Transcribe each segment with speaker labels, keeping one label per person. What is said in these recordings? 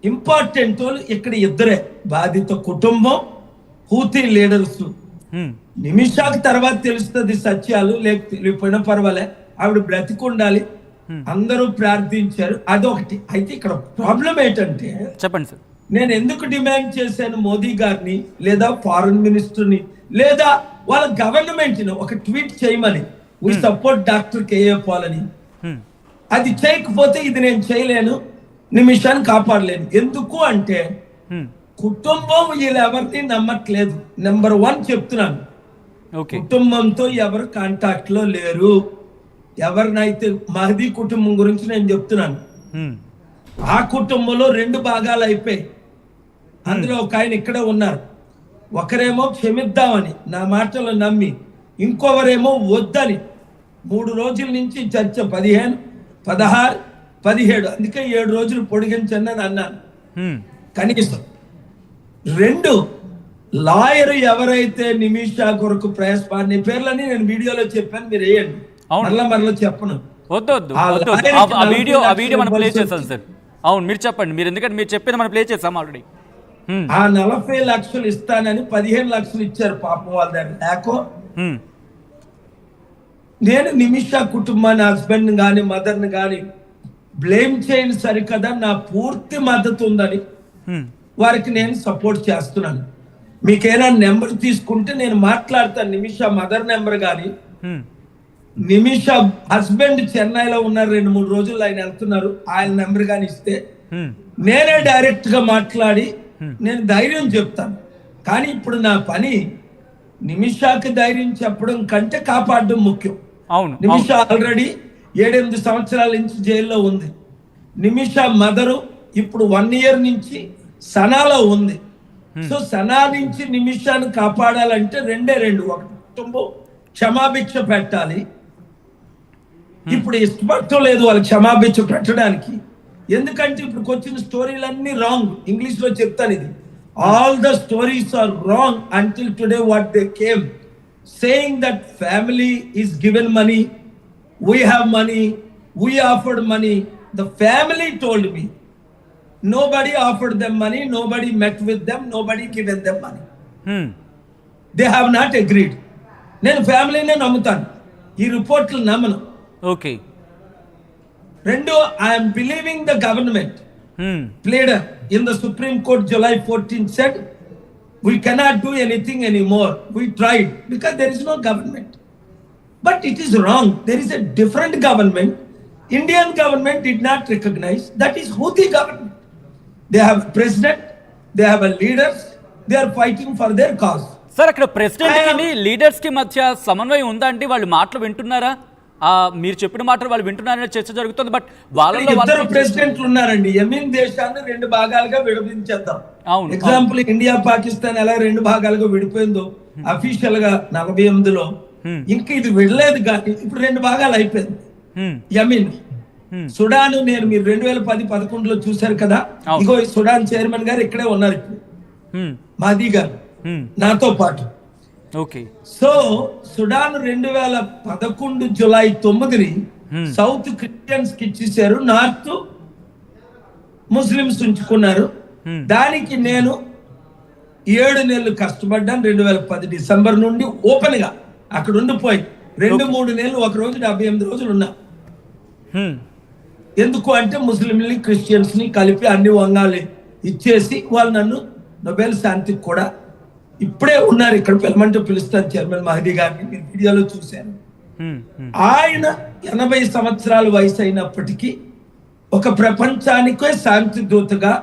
Speaker 1: Important వాళ్ళు ఇక్కడ ఇద్దరే, బాధిత కుటుంబం, హూతీ లీడర్స్. నిమిషాల తర్వాత తెలుస్తుంది సత్యాలు, లేకపోయినా పర్వాలే, ఆవిడ బ్రతికుండాలి, అందరూ ప్రార్థించారు, అదొకటి. అయితే ఇక్కడ ప్రాబ్లం ఏంటంటే,
Speaker 2: చెప్పండి సార్,
Speaker 1: నేను ఎందుకు డిమాండ్ చేశాను మోదీ గారిని లేదా ఫారెన్ మినిస్టర్ని లేదా వాళ్ళ గవర్నమెంట్ ని ఒక ట్వీట్ చేయమని, we support doctor KA Paul అని. అది చేయకపోతే ఇది నేను చేయలేను, నిమిషాన్ని కాపాడలేను. ఎందుకు అంటే కుటుంబం వీళ్ళెవరిని నమ్మట్లేదు. నెంబర్ 1 చెప్తున్నాను, కుటుంబంతో ఎవరు కాంటాక్ట్ లో లేరు. ఎవరినైతే మహదీ కుటుంబం గురించి నేను చెప్తున్నాను, ఆ కుటుంబంలో 2 భాగాలు అయిపోయి, అందులో ఒక ఆయన ఇక్కడే ఉన్నారు. ఒకరేమో క్షమిద్దామని నా మాటలు నమ్మి, ఇంకొకరేమో వద్దని 3 రోజుల నుంచి చర్చ 15, 16, 17, అందుకే 7 రోజులు పొడిగించండి అని అన్నాను. కనీసం 2 లాయర్ ఎవరైతే నిమిషా కొరకు ప్రయాసపడి పేర్లని నేను వీడియోలో చెప్పాను, మీరు వేయండి, మరలా చెప్పను.
Speaker 2: అవును, మీరు చెప్పండి, మీరు ఎందుకంటే మీరు చెప్పేది మనం ప్లే చేస్తాం ఆల్రెడీ.
Speaker 1: ఆ 40 లక్షలు ఇస్తానని 15 లక్షలు ఇచ్చారు పాపం వాళ్ళ దగ్గర లేకో. నేను నిమిషా కుటుంబాన్ని, హస్బెండ్ గాని మదర్ని గాని బ్లేమ్ చేయని సరికదా, నా పూర్తి మద్దతు ఉందని వారికి నేను సపోర్ట్ చేస్తున్నాను. మీకేనా నెంబర్ తీసుకుంటే నేను మాట్లాడతాను. నిమిషా మదర్ నెంబర్ కానీ, నిమిషా హస్బెండ్ చెన్నైలో ఉన్నారు, 2-3 రోజులు ఆయన వెళ్తున్నారు, ఆయన నెంబర్ కానీ ఇస్తే నేనే డైరెక్ట్ గా మాట్లాడి నేను ధైర్యం చెప్తాను. కానీ ఇప్పుడు నా పని నిమిషాకి ధైర్యం చెప్పడం కంటే కాపాడడం ముఖ్యం. నిమిషా ఆల్రెడీ 7-8 సంవత్సరాల నుంచి జైల్లో ఉంది. నిమిషా మదరు ఇప్పుడు 1 ఇయర్ నుంచి సనాలో ఉంది. సో సనా నుంచి నిమిషాన్ని కాపాడాలంటే 2 ఒక కుటుంబం క్షమాభిక్ష పెట్టాలి. ఇప్పుడు ఇష్టపడటం లేదు వాళ్ళు క్షమాభిక్ష పెట్టడానికి, ఎందుకంటే ఇప్పుడు వచ్చిన స్టోరీలన్నీ రాంగ్. ఇంగ్లీష్ లో చెప్తాను, ఇది all the stories are wrong until today what they came saying that family is given money, we have money, we offered money. The family told me nobody offered them money, nobody met with them, nobody given them money. They have not agreed. నేను ఫ్యామిలీనే నమ్ముతాను, ఈ రిపోర్ట్లు నమ్మను.
Speaker 2: Okay.
Speaker 1: 2, I am believing the government pleader in the Supreme Court July 14 said we cannot do anything anymore. We tried because there is no government. But it is wrong. There is a different government. Indian government did not recognize. That is Houthi government. They have a president, they have a leaders, they are fighting for their cause.
Speaker 2: Sir, అక్కడ president కి leaders కి మధ్య సమన్వయం ఉందా అండి? వాళ్ళు మాటలు వింటున్నారా? మీరు చెప్పిన మాటలు వాళ్ళు వింటున్నారనే చర్చ జరుగుతుంది. బట్ వాళ్ళలో
Speaker 1: 2 ప్రెసిడెంట్లు ఉన్నారండి. యమీన్ దేశాన్ని 2 భాగాలుగా విడదీంచేద్దాం. ఎగ్జాంపుల్, ఇండియా పాకిస్తాన్ ఎలా 2 భాగాలుగా విడిపోయిందో అఫీషియల్ గా 48లో, ఇంకా ఇది విడలేదు కానీ ఇప్పుడు 2 భాగాలు అయిపోయింది. యమీన్, సుడాన్, నేను మీరు 2010-11లో చూశారు కదా, ఇగో సుడాన్ చైర్మన్ గారు ఇక్కడే ఉన్నారు ఇప్పుడు, మహదీ గారు నాతో పాటు. సో సుడాన్ 2011 జూలై 9ని సౌత్ క్రిస్టియన్స్ కి ఇచ్చేసారు, నార్త్ ముస్లిమ్స్ ఉంచుకున్నారు. దానికి నేను 7 నెలలు కష్టపడ్డాను. 2010 డిసెంబర్ నుండి ఓపెన్ గా అక్కడ ఉండిపోయి 2-3 నెలలు, ఒక రోజు 78 రోజులు ఉన్నా. ఎందుకు అంటే ముస్లింని క్రిస్టియన్స్ ని కలిపి అన్ని వంగాలు ఇచ్చేసి వాళ్ళు నన్ను నోబెల్ శాంతికి కూడా ఇప్పుడే ఉన్నారు, ఇక్కడ పిలమంటే పిలుస్తారు చైర్మన్ మహదీ గారిని, మీరు వీడియోలో చూశాను. ఆయన 80 సంవత్సరాల వయసు అయినప్పటికీ ఒక ప్రపంచానికే శాంతి దూతగా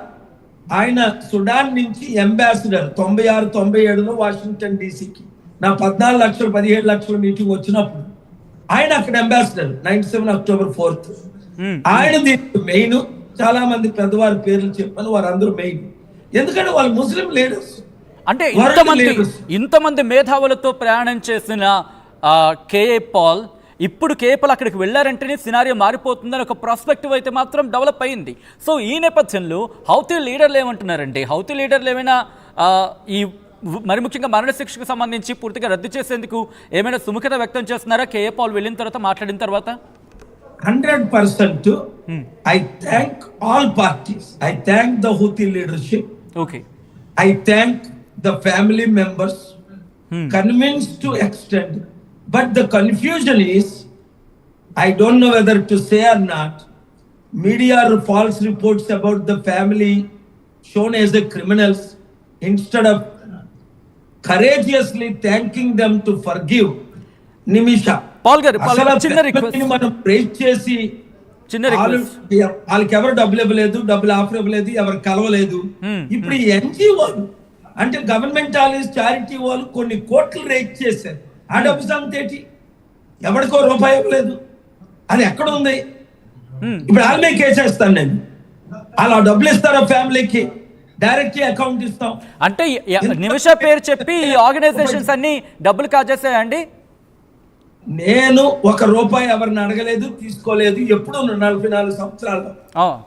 Speaker 1: ఆయన సుడాన్ నుంచి అంబాసిడర్ 96-97లో వాషింగ్టన్ డీసీకి నా 14 లక్షలు 17 లక్షల మీటింగ్ వచ్చినప్పుడు ఆయన అక్కడ అంబాసిడర్. 97 అక్టోబర్ 4th ఆయన దీనికి మెయిన్. చాలా మంది పెద్దవారి పేర్లు చెప్పాను, వారందరూ మెయిన్, ఎందుకంటే వాళ్ళు ముస్లిం లీడర్స్.
Speaker 2: అంటే ఇంతమంది మేధావులతో ప్రయాణం చేసిన కేఏ పాల్, ఇప్పుడు కేఏ పాల్ అక్కడికి వెళ్ళారంటేనే సినారియో మారిపోతుందని ఒక ప్రాస్పెక్టివ్ అయితే మాత్రం డెవలప్ అయింది. సో ఈ నేపథ్యంలో హౌతీ లీడర్లు ఏమంటున్నారండి? హౌతీ లీడర్లు ఏమైనా ఈ మరి ముఖ్యంగా మరణశిక్షకు సంబంధించి పూర్తిగా రద్దు చేసేందుకు ఏమైనా సుముఖత వ్యక్తం చేస్తున్నారా కేఏ పాల్ వెళ్ళిన తర్వాత, మాట్లాడిన తర్వాత?
Speaker 1: 100%. I thank all parties. I thank the Houthi leadership.
Speaker 2: Okay.
Speaker 1: I thank the family members, convinced to extend. But the confusion is, I don't know whether to say or not, media false reports about the family shown as a criminals instead of courageously thanking them to forgive. నిమిష
Speaker 2: పాల్ గారు చిన్న request,
Speaker 1: మనం break చేసి
Speaker 2: చిన్న request.
Speaker 1: వాళ్ళకి ఎవరు డబ్బులు ఇవ్వలేదు, డబ్బులు ఆఫర్ ఇవ్వలేదు, ఎవరు కలవలేదు. ఇప్పుడు ఈ ఎన్జిఓలు అంటే గవర్నమెంట్ చారిటీ వాళ్ళు కొన్ని కోట్లు రేట్ చేశారు. ఆ డబ్బు సంగతి ఎవరికో రూపాయి ఇవ్వలేదు, అది ఎక్కడ ఉంది? ఇప్పుడు వాళ్ళే కేసేస్తాను నేను. అలా డబ్బులు ఇస్తారా ఫ్యామిలీకి? డైరెక్ట్ అకౌంట్ ఇస్తాం
Speaker 2: అంటే నిమిష పేరు చెప్పి ఆర్గనైజేషన్స్ అన్ని డబ్బులు కాజేసాయండి.
Speaker 1: నేను 1 రూపాయి ఎవరిని అడగలేదు, తీసుకోలేదు. ఎప్పుడు 44 సంవత్సరాలు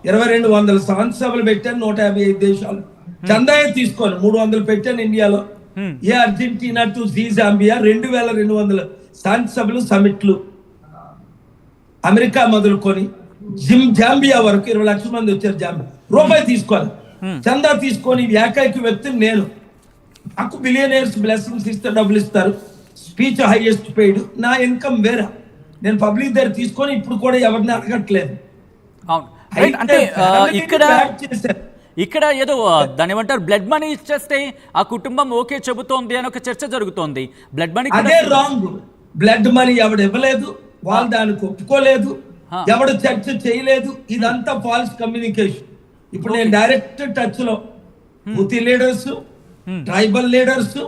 Speaker 1: 2200 శాంతి సభలు పెట్టాను, 155 దేశాలు. చందాయే తీసుకోను, 300 పెట్టాను ఇండియాలో. ఏ అర్జెంటీనా టు జాంబియా 2200 శాంతి సభలు, సమిట్లు. అమెరికా మొదలుకొని జాంబియా వరకు 20 లక్షల మంది వచ్చారు. జాంబియా రూపాయి తీసుకోవాలి, చందా తీసుకొని ఏకైక వ్యక్తిని నేను. నాకు బిలియనర్స్ బ్లెస్సింగ్స్ ఇస్తే డబ్బులు ఇస్తారు, స్పీచ్ హైయెస్ట్ పెయిడ్. నా ఇన్కమ్ వేరే, నేను పబ్లిక్ దగ్గర తీసుకొని ఇప్పుడు కూడా ఎవరిని అడగట్లేదు.
Speaker 2: అంటే ఇక్కడ ఏదో దాని ఏమంటారు, బ్లడ్ మనీ ఇచ్చేస్తే ఆ కుటుంబం ఓకే చెబుతోంది అని ఒక చర్చ జరుగుతోంది. బ్లడ్ మనీ
Speaker 1: అదే రాంగ్. బ్లడ్ మనీ ఎవడు ఇవ్వలేదు, వాళ్ళు దానికి ఒప్పుకోలేదు, ఎవడు చర్చ చేయలేదు. ఇదంతా ఫాల్స్ కమ్యూనికేషన్. ఇప్పుడు నేను డైరెక్ట్ టచ్ లో Houthi leaders, tribal leaders,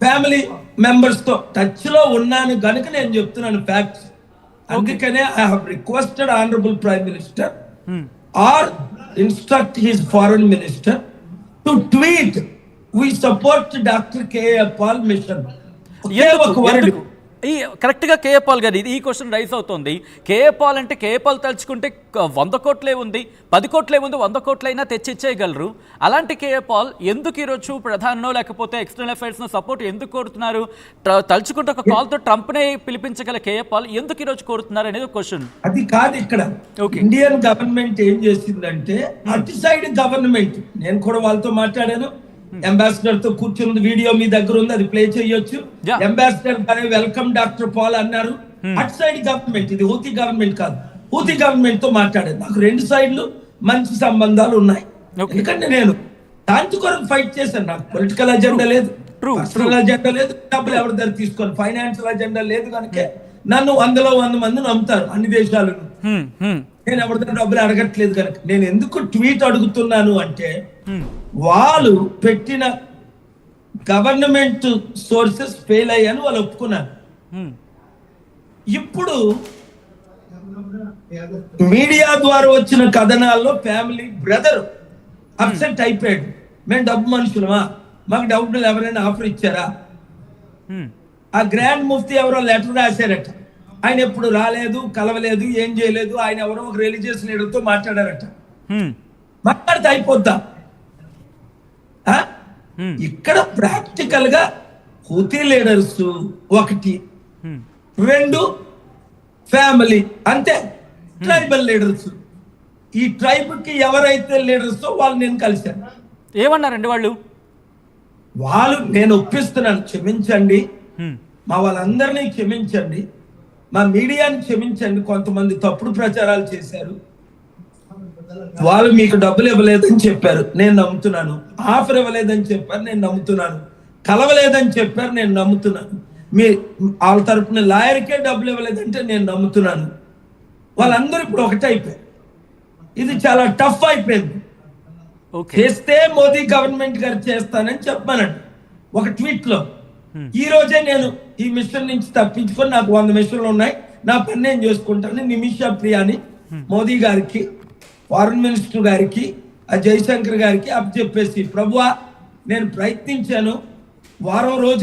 Speaker 1: family members తో టచ్ లో ఉన్నాను గనుక నేను చెప్తున్నాను ఫ్యాక్ట్స్. అందుకనే I have requested honourable prime minister or instruct his foreign minister to tweet we support doctor KA Paul mission.
Speaker 2: ఈ కరెక్ట్గా కేఏ పాల్ గారు ఈ క్వశ్చన్ రైజ్ అవుతుంది. కేఏ పాల్ అంటే కేఏ పాల్ తలుచుకుంటే 100 కోట్లే ఉంది, 10 కోట్లే ఉంది, 100 కోట్లైనా తెచ్చిచ్చేయగలరు. అలాంటి కేఏ పాల్ ఎందుకు ఈరోజు ప్రధానో లేకపోతే ఎక్స్టర్నల్ అఫైర్స్ నో సపోర్ట్ ఎందుకు కోరుతున్నారు? తలుచుకుంటే ఒక కాల్తో ట్రంప్నే పిలిపించగల కేఏ పాల్ ఎందుకు ఈరోజు కోరుతున్నారు అనేది క్వశ్చన్.
Speaker 1: అది కాదు ఇక్కడ. ఇండియన్ గవర్నమెంట్ ఏం చేసిందంటే అటు సైడ్ గవర్నమెంట్, నేను కూడా వాళ్ళతో మాట్లాడాను, అంబాసిడర్ తో కూర్చున్న వీడియో మీ దగ్గర ఉంది, అది ప్లే చేయొచ్చు. అంబాసిడర్ గారే వెల్కమ్ డాక్టర్ పాల్ అన్నారు. అటు సైడ్ గవర్నమెంట్, ఇది హూతీ గవర్నమెంట్ కాదు. హూతీ గవర్నమెంట్ తో మాట్లాడారు. నాకు 2 సైడ్లు మంచి సంబంధాలు ఉన్నాయి. ఎందుకంటే నేను దాని కొరకు ఫైట్ చేశాను. నాకు పొలిటికల్ అజెండా లేదు, పర్సనల్ అజెండా లేదు, డబ్బులు ఎవరి దగ్గర తీసుకోను, ఫైనాన్షియల్ అజెండా లేదు. కనుక నన్ను 100 మంది నమ్ముతారు అన్ని దేశాలను. నేను ఎవరి దగ్గర డబ్బులు అడగట్లేదు కనుక. నేను ఎందుకు ట్వీట్ అడుగుతున్నాను అంటే వాళ్ళు పెట్టిన గవర్నమెంట్ సోర్సెస్ ఫెయిల్ అయ్యాను వాళ్ళు ఒప్పుకున్నారు. ఇప్పుడు మీడియా ద్వారా వచ్చిన కథనాల్లో ఫ్యామిలీ బ్రదర్ అప్సెట్ అయిపోయాడు. మేము డబ్బు మనుషులమా, మాకు డబ్బులు ఎవరైనా ఆఫర్ ఇచ్చారా? ఆ గ్రాండ్ ముఫ్తీ ఎవరో లెటర్ రాశారట, ఆయన ఎప్పుడు రాలేదు, కలవలేదు, ఏం చేయలేదు. ఆయన ఎవరో ఒక రిలీజియస్ లీడర్ తో మాట్లాడారట. మాట్లాడితే అయిపోద్దా? ఇక్కడ ప్రాక్టికల్ గా హూతీ లీడర్స్ 1, 2 ఫ్యామిలీ అంతే. ట్రైబల్ లీడర్స్, ఈ ట్రైబ్ కి ఎవరైతే లీడర్స్ వాళ్ళు నేను కలిశాను.
Speaker 2: ఏమన్నారండి వాళ్ళు?
Speaker 1: నేను ఒప్పిస్తున్నాను, క్షమించండి, మా వాళ్ళందరినీ క్షమించండి, మా మీడియాని క్షమించండి, కొంతమంది తప్పుడు ప్రచారాలు చేశారు, వాళ్ళు మీకు డబ్బులు ఇవ్వలేదని చెప్పారు, నేను నమ్ముతున్నాను. ఆఫర్ ఇవ్వలేదని చెప్పారు, నేను నమ్ముతున్నాను. కలవలేదని చెప్పారు, నేను నమ్ముతున్నాను. వాళ్ళ తరపున లాయర్కే డబ్బులు ఇవ్వలేదంటే నేను నమ్ముతున్నాను. వాళ్ళందరూ ఇప్పుడు ఒకటే అయిపోయారు. ఇది చాలా టఫ్ అయిపోయింది. చేస్తే మోదీ గవర్నమెంట్ గారు చేస్తానని చెప్పానండి ఒక ట్వీట్ లో. ఈ రోజే నేను ఈ మిషన్ నుంచి తప్పించుకొని, నాకు 100 మిషన్లు ఉన్నాయి, నా పని నేను చేసుకుంటాను. నిమిషా ప్రియాని మోదీ గారికి, ఫారెన్ మినిస్టర్ గారికి, జయశంకర్ గారికి అప్పచెప్పేసి, ప్రభువా నేను ప్రయత్నించాను, వారం రోజులు